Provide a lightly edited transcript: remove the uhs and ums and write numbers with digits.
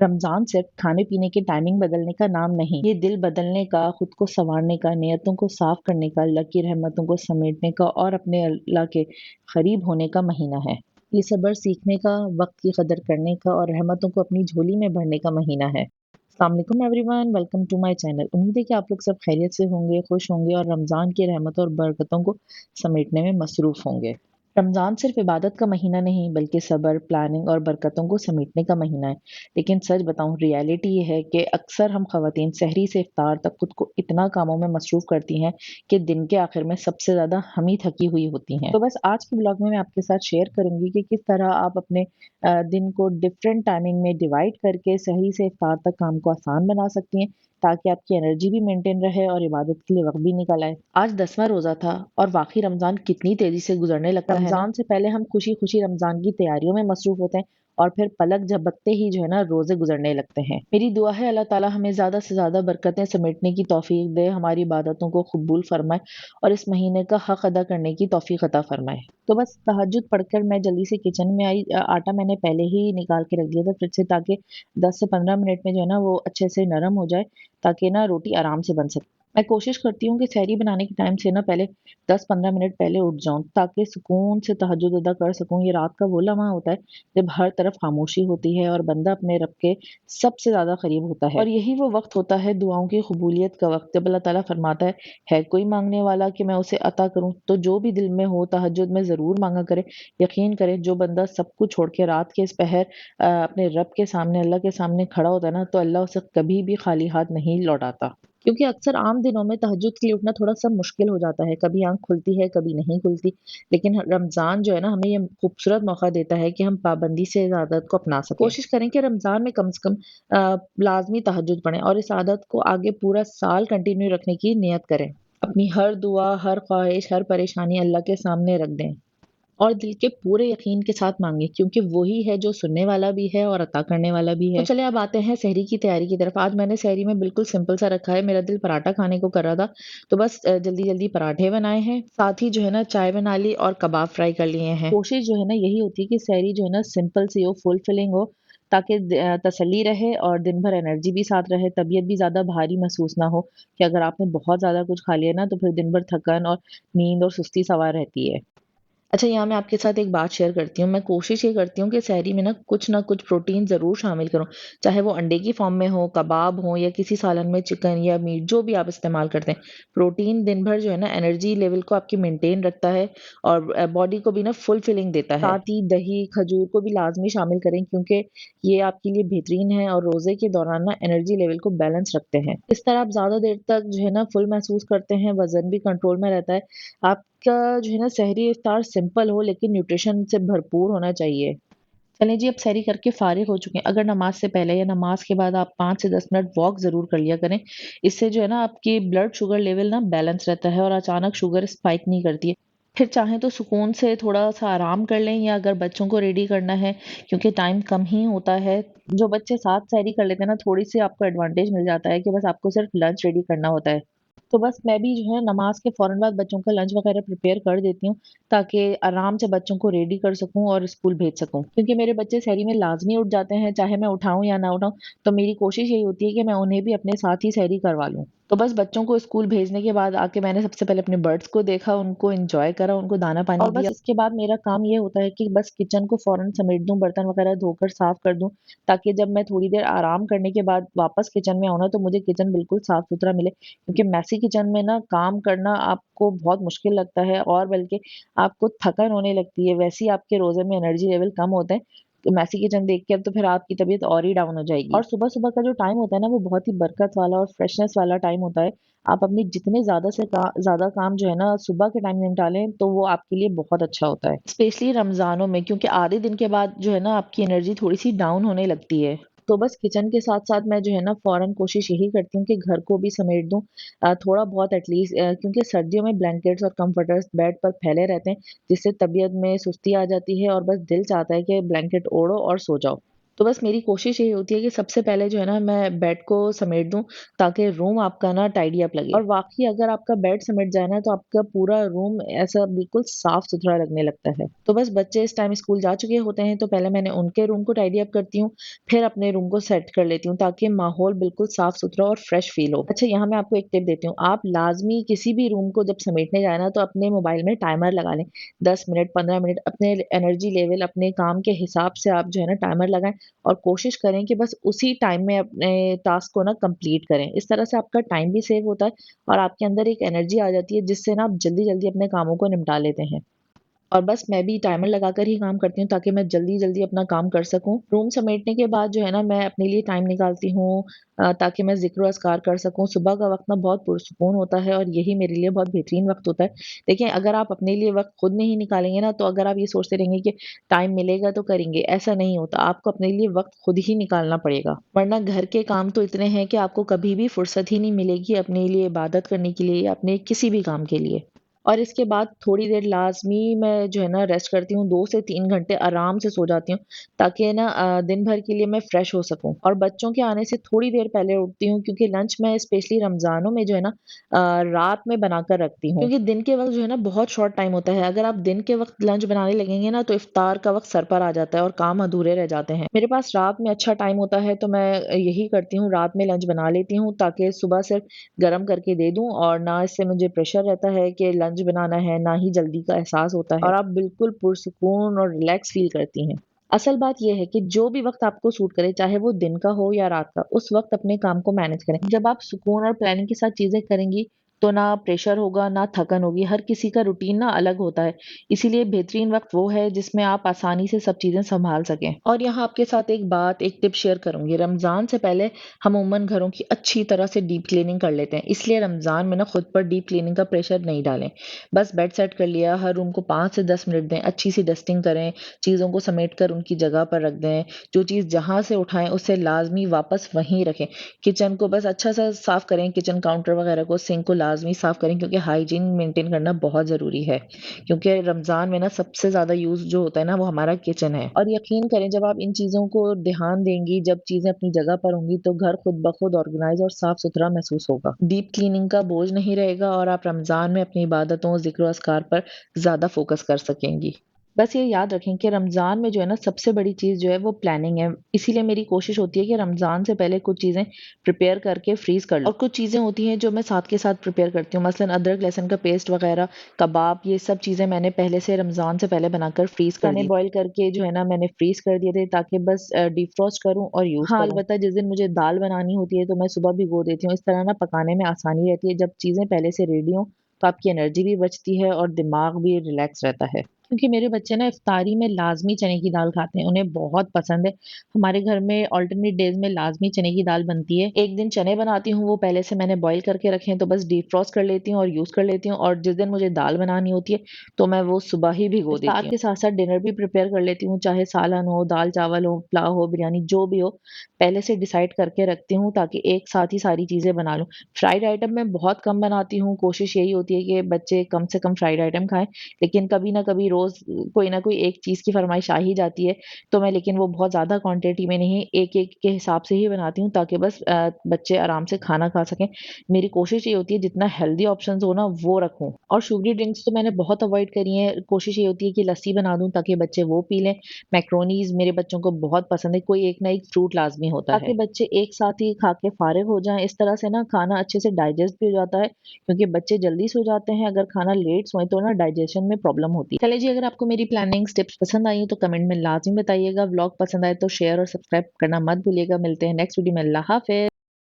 रमज़ान सिर्फ खाने-पीने की टाइमिंग बदलने का नाम नहीं, ये दिल बदलने का, खुद को सँवारने का, नियतों को साफ़ करने का, अल्लाह की रहमतों को समेटने का और अपने अल्लाह के करीब होने का महीना है। ये सब्र सीखने का, वक़्त की कदर करने का और रहमतों को अपनी झोली में भरने का महीना है। अस्सलाम वालेकुम everyone, welcome to my channel. उम्मीद है कि आप लोग सब खैरियत से होंगे, खुश होंगे और रमज़ान की रहमतों और बरकतों को समेटने में मसरूफ़ होंगे। रमज़ान सिर्फ इबादत का महीना नहीं, बल्कि सब्र, प्लानिंग और बरकतों को समेटने का महीना है। लेकिन सच बताऊँ, रियलिटी ये है कि अक्सर हम ख़वातीन सहरी से इफ्तार तक खुद को इतना कामों में मसरूफ़ करती हैं कि दिन के आखिर में सबसे ज़्यादा हम ही थकी हुई होती हैं। तो बस आज के ब्लॉग में मैं आपके साथ शेयर करूँगी कि किस तरह आप अपने दिन को डिफरेंट टाइमिंग में डिवाइड करके सहरी से इफ्तार तक काम को आसान बना सकती हैं, ताकि आपकी एनर्जी भी मेंटेन रहे और इबादत के लिए वक़्त भी निकल आए। आज 10वां रोज़ा था और वाक़ई रमज़ान कितनी तेज़ी से गुज़रने लगता है ना। रमज़ान से पहले हम खुशी-खुशी रमज़ान की तैयारियों में मसरूफ़ होते हैं और फिर पलक झपकते ही जो है ना रोज़े गुज़रने लगते हैं। मेरी दुआ है अल्लाह ताला हमें ज़्यादा से ज़्यादा बरकतें समेटने की तौफ़ीक दे, हमारी इबादतों को कबूल फ़रमाए और इस महीने का हक़ अदा करने की तौफ़ीक अता फ़रमाए। तो बस तहज्जुद पढ़कर मैं जल्दी से किचन में आई। आटा मैंने पहले ही निकाल के रख दिया था फ्रिज से, ताकि 10 से 15 मिनट में जो है ना वो अच्छे से नरम हो जाए, ताकि ना रोटी आराम से बन सके। मैं कोशिश करती हूँ कि सहरी बनाने के टाइम से ना पहले 10-15 मिनट पहले उठ जाऊँ, ताकि सुकून से तहज्जुद अदा कर सकूँ। ये रात का वो लम्हा होता है जब हर तरफ खामोशी होती है और बंदा अपने रब के सबसे ज़्यादा करीब होता है। और यही वो वक़्त होता है दुआओं की कबूलियत का वक़्त, जब अल्लाह ताला फरमाता है कोई माँगने वाला कि मैं उसे अता करूँ? तो जो भी दिल में हो तहज्जुद में ज़रूर माँगा करे। यकीन करें, जो बंदा सब कुछ छोड़ के रात के इस पहर अपने रब के सामने, अल्लाह के सामने खड़ा होता है ना, तो अल्लाह उसे कभी भी खाली हाथ नहीं लौटाता। क्योंकि अक्सर आम दिनों में तहज्जुद के लिए उठना थोड़ा-सा मुश्किल हो जाता है, कभी आँख खुलती है, कभी नहीं खुलती। लेकिन रमज़ान जो है ना, हमें ये खूबसूरत मौका देता है कि हम पाबंदी से इस आदत को अपना सकें। कोशिश करें कि रमज़ान में कम से कम लाज़मी तहज्जुद पढ़ें और इस आदत को आगे पूरा साल कंटिन्यू रखने की नियत करें। अपनी हर दुआ, हर ख्वाहिश, हर परेशानी अल्लाह के सामने रख दें और दिल के पूरे यकीन के साथ माँगे, क्योंकि वही है जो सुनने वाला भी है और अता करने वाला भी है। तो चलिए अब आते हैं सहरी की तैयारी की तरफ। आज मैंने सहरी में बिल्कुल सिंपल सा रखा है। मेरा दिल पराठा खाने को कर रहा था, तो बस जल्दी-जल्दी पराठे बनाए हैं। साथ ही जो है ना चाय बना ली और कबाब फ्राई कर लिए हैं। कोशिश जो है ना यही होती है कि सहरी जो है ना सिंपल सी हो, फुलफिलिंग हो, ताकि तसल्ली रहे और दिन भर एनर्जी भी साथ रहे, तबीयत भी ज़्यादा भारी महसूस ना हो कि अगर आपने बहुत ज़्यादा कुछ खा लिया ना, तो फिर दिन भर थकन और नींद और सुस्ती सवार रहती है। अच्छा, यहाँ मैं आपके साथ एक बात शेयर करती हूँ। मैं कोशिश ये करती हूँ कि सहरी में ना कुछ प्रोटीन ज़रूर शामिल करूँ। चाहे वो अंडे की फ़ॉर्म में हो, कबाब हो या किसी सालन में चिकन या मीट, जो भी आप इस्तेमाल करते हैं। प्रोटीन दिन भर जो है ना एनर्जी लेवल को आपकी मेंटेन रखता है और बॉडी को भी ना फुल फिलिंग देता है। साथ ही दही, खजूर को भी लाज़मी शामिल करें, क्योंकि ये आपके लिए बेहतरीन है और रोज़े के दौरान ना एनर्जी लेवल को बैलेंस रखते हैं। इस तरह आप ज़्यादा देर तक जो है ना फुल महसूस करते हैं, वज़न भी कंट्रोल में रहता है। आपका जो है ना सहरी इफ्तार सिंपल हो, लेकिन न्यूट्रिशन से भरपूर होना चाहिए। चलें जी, अब सहरी करके फ़ारिग हो चुके हैं। अगर नमाज़ से पहले या नमाज़ के बाद आप 5 से 10 मिनट वॉक ज़रूर कर लिया करें। इससे जो है ना आपकी ब्लड शुगर लेवल ना बैलेंस रहता है और अचानक शुगर स्पाइक नहीं करती है। फिर चाहें तो सुकून से थोड़ा-सा आराम कर लें, या अगर बच्चों को रेडी करना है, क्योंकि टाइम कम ही होता है। जो बच्चे साथ सहरी कर लेते हैं ना, थोड़ी-सी आपको एडवांटेज मिल जाता है कि बस आपको सिर्फ़ लंच रेडी करना होता है। तो बस मैं भी जो है नमाज़ के फ़ौरन बाद बच्चों का लंच वग़ैरह प्रिपेयर कर देती हूँ, ताकि आराम से बच्चों को रेडी कर सकूँ और स्कूल भेज सकूँ। क्योंकि मेरे बच्चे सहरी में लाज़मी उठ जाते हैं, चाहे मैं उठाऊँ या ना उठाऊँ, तो मेरी कोशिश यही होती है कि मैं उन्हें भी अपने साथ ही सहरी करवा लूँ। तो बस बच्चों को स्कूल भेजने के बाद आके मैंने सबसे पहले अपने बर्ड्स को देखा, उनको एन्जॉय करा, उनको दाना-पानी दिया। बस इसके बाद मेरा काम ये होता है कि बस किचन को फ़ौरन समेट दूँ, बर्तन वग़ैरह धोकर साफ़ कर दूँ, ताकि जब मैं थोड़ी देर आराम करने के बाद वापस किचन में आऊँ ना, तो मुझे किचन बिल्कुल साफ़-सुथरा मिले। क्योंकि मेसी किचन में ना काम करना आपको बहुत मुश्किल लगता है और बल्कि आपको थकन होने लगती है। वैसे ही आपके रोज़े में एनर्जी लेवल कम होते हैं, तो मेसी किचन देख के अब तो फिर आपकी तबीयत और ही डाउन हो जाएगी। और सुबह-सुबह का जो टाइम होता है ना, वो बहुत ही बरकत वाला और फ्रेशनेस वाला टाइम होता है। आप अपने जितने ज़्यादा काम जो है ना सुबह के टाइम निपटा लें, तो वो आपके लिए बहुत अच्छा होता है। स्पेशली रमज़ानों में, क्योंकि आधे दिन के बाद जो है ना आपकी एनर्जी थोड़ी-सी डाउन होने लगती है। तो बस किचन के साथ-साथ मैं जो है ना फ़ौरन कोशिश यही करती हूँ कि घर को भी समेट दूँ। थोड़ा बहुत एटलीस्ट, क्योंकि सर्दियों में ब्लैंकेट्स और कम्फर्टर्स बेड पर फैले रहते हैं, जिससे तबीयत में सुस्ती आ जाती है और बस दिल चाहता है कि ब्लैंकेट ओढ़ो और सो जाओ। तो बस मेरी कोशिश यही होती है कि सबसे पहले जो है ना मैं बेड को समेट दूँ ताकि रूम आपका ना टाइडी अप लगे और वाक़ई अगर आपका बेड समेट जाए ना तो आपका पूरा रूम ऐसा बिल्कुल साफ-सुथरा लगने लगता है। तो बस बच्चे इस टाइम स्कूल जा चुके होते हैं तो पहले मैंने उनके रूम को टाइडी अप करती हूँ, फिर अपने रूम को सेट कर लेती हूँ ताकि माहौल बिल्कुल साफ-सुथरा और फ्रेश फ़ील हो। अच्छा यहाँ मैं आपको एक टिप देती हूँ, आप लाज़मी किसी भी रूम को जब समेटने जाए ना तो अपने मोबाइल में टाइमर लगा लें। 10 मिनट, 15 मिनट अपने एनर्जी लेवल अपने काम के हिसाब से आप जो है ना टाइमर लगाएँ और कोशिश करें कि बस उसी टाइम में अपने टास्क को ना कंप्लीट करें। इस तरह से आपका टाइम भी सेव होता है और आपके अंदर एक एनर्जी आ जाती है जिससे ना आप जल्दी-जल्दी अपने कामों को निपटा लेते हैं। और बस मैं भी टाइमर लगाकर ही काम करती हूँ ताकि मैं जल्दी-जल्दी अपना काम कर सकूँ। रूम समेटने के बाद जो है ना मैं अपने लिए टाइम निकालती हूँ ताकि मैं ज़िक्र-ओ-अस्कार कर सकूँ। सुबह का वक़्त ना बहुत पुरसुकून होता है और यही मेरे लिए बहुत बेहतरीन वक़्त होता है। देखिए अगर आप अपने लिए वक़्त खुद नहीं निकालेंगे ना तो अगर आप ये सोचते रहेंगे कि टाइम मिलेगा तो करेंगे, ऐसा नहीं होता। आपको अपने लिए वक़्त खुद ही निकालना पड़ेगा। वरना घर के काम तो इतने हैं कि आपको कभी भी फुर्सत ही नहीं मिलेगी अपने लिए इबादत करने के लिए या अपने किसी भी काम के लिए। और इसके बाद थोड़ी देर लाज़मी मैं जो है ना रेस्ट करती हूँ, 2 से 3 घंटे आराम से सो जाती हूँ, ताकि ना दिन भर के लिए मैं फ्रेश हो सकूँ। और बच्चों के आने से थोड़ी देर पहले उठती हूँ क्योंकि लंच मैं स्पेशली रमज़ानों में जो है ना रात में बनाकर रखती हूँ। क्योंकि दिन के वक़्त जो है ना बहुत शॉर्ट टाइम होता है, अगर आप दिन के वक़्त लंच बनाने लगेंगे ना तो इफ्तार का वक़्त सर पर आ जाता है और काम अधूरे रह जाते हैं। मेरे पास रात में अच्छा टाइम होता है तो मैं यही करती हूँ, रात में लंच बना लेती हूँ ताकि सुबह सिर्फ गरम करके दे दूँ और ना इससे मुझे प्रेशर रहता है कि लंच बनाना है, ना ही जल्दी का एहसास होता है और आप बिल्कुल पुरसुकून और रिलैक्स फ़ील करती हैं। असल बात ये है कि जो भी वक़्त आपको सूट करे, चाहे वो दिन का हो या रात का, उस वक़्त अपने काम को मैनेज करें। जब आप सुकून और प्लानिंग के साथ चीज़ें करेंगी, तो ना प्रेशर होगा, ना थकन होगी, हर किसी का रूटीन ना अलग होता है। इसीलिए बेहतरीन वक़्त वो है जिसमें आप आसानी से सब चीज़ें सँभाल सकें। और यहाँ आपके साथ एक बात, एक टिप शेयर करूँगी। रमज़ान से पहले हम अमूमन घरों की अच्छी तरह से डीप क्लीनिंग कर लेते हैं। इसलिए रमज़ान में ना खुद पर डीप क्लीनिंग का प्रेशर नहीं डालें। बस बेड सेट कर लिया, हर रूम को 5 से 10 मिनट दें, अच्छी-सी डस्टिंग करें, चीज़ों को समेट कर उनकी जगह पर रख दें। जो चीज़ जहाँ से उठाएँ उसे लाज़मी वापस वहीं रखें। किचन को बस अच्छा-सा साफ़ करें, किचन काउंटर वगैरह को, सिंक को लाज़मी साफ़ करें क्योंकि हाइजीन मेंटेन करना बहुत ज़रूरी है। क्योंकि रमज़ान में ना सबसे ज़्यादा यूज़ जो होता है ना वो हमारा किचन है। और यकीन करें जब आप इन चीज़ों को ध्यान देंगी, जब चीज़ें अपनी जगह पर होंगी तो घर खुद ब खुद ऑर्गेनाइज़ और साफ-सुथरा महसूस होगा। डीप क्लीनिंग का बोझ नहीं रहेगा और आप रमज़ान में अपनी इबादतों, ज़िक्र-ओ-अस्कार पर ज़्यादा फ़ोकस कर सकेंगी। बस ये याद रखें कि रमज़ान में जो है ना सबसे बड़ी चीज़ जो है वो प्लानिंग है। इसीलिए मेरी कोशिश होती है कि रमज़ान से पहले कुछ चीज़ें प्रिपेयर करके फ्रीज़ कर लूँ और कुछ चीज़ें होती हैं जो मैं साथ के साथ प्रिपेयर करती हूँ। मसलन अदरक, लहसुन का पेस्ट वग़ैरह, कबाब, ये सब चीज़ें मैंने पहले से रमज़ान से पहले बनाकर फ्रीज़ कर दी। बॉयल करके जो है ना मैंने फ्रीज़ कर दिए थे ताकि बस डिफ्रॉस्ट करूँ और यूज़ हाँ, करूँ। अलबत्ता जिस दिन मुझे दाल बनानी होती है तो मैं सुबह भिगो देती हूँ। इस तरह ना पकाने में आसानी रहती है। जब चीज़ें पहले से रेडी हों तो आपकी एनर्जी भी बचती है और दिमाग भी रिलैक्स रहता है। क्योंकि मेरे बच्चे ना इफ्तारी में लाज़मी चने की दाल खाते हैं, उन्हें बहुत पसंद है। हमारे घर में अल्टरनेट डेज़ में लाज़मी चने की दाल बनती है। एक दिन चने बनाती हूँ, वो पहले से मैंने बॉयल करके रखे हैं, तो बस डीफ्रॉस्ट कर लेती हूँ और यूज़ कर लेती हूँ और जिस दिन मुझे दाल बनानी होती है, तो मैं वो सुबह ही भिगो देती हूँ। इफ्तार के साथ-साथ डिनर भी प्रिपेयर कर लेती हूँ, चाहे सालन हो, दाल-चावल हो, पुलाव हो, बिरयानी जो भी हो, पहले से डिसाइड करके रखती हूँ ताकि एक साथ ही सारी चीज़ें बना लूँ। फ्राइड आइटम मैं बहुत कम बनाती हूँ, कोशिश यही होती है कि बच्चे कम से कम फ्राइड आइटम खाएँ। लेकिन कभी न कभी रोज़ कोई न कोई एक चीज़ की फ़रमाइश आ ही जाती है, तो मैं लेकिन वो बहुत ज़्यादा क्वांटिटी में नहीं, एक-एक के हिसाब से ही बनाती हूँ ताकि बस बच्चे आराम से खाना खा सकें। मेरी कोशिश ये होती है जितना हेल्दी ऑप्शंस हो ना वो रखूँ और शुगरी ड्रिंक्स तो मैंने बहुत अवॉइड करी हैं। कोशिश ये होती है कि लस्सी बना दूँ ताकि बच्चे वो पी लें। मैकरोनीज़ मेरे बच्चों को बहुत पसंद है, कोई एक ना एक फ्रूट लाज़मी होता है ताकि बच्चे एक साथ ही खा के फ़ारिग हो जाएँ। इस तरह से ना खाना अच्छे से डाइजेस्ट भी हो जाता है क्योंकि बच्चे जल्दी सो जाते हैं, अगर खाना लेट सोएँ तो ना डाइजेशन में प्रॉब्लम होती है। चलिए जी, अगर आपको मेरी प्लानिंग्स टिप्स पसंद आई हो तो कमेंट में लाज़मी बताइएगा। व्लॉग पसंद आए तो शेयर और सब्सक्राइब करना मत भूलिएगा। मिलते हैं नेक्स्ट वीडियो में। अल्लाह हाफ़िज़।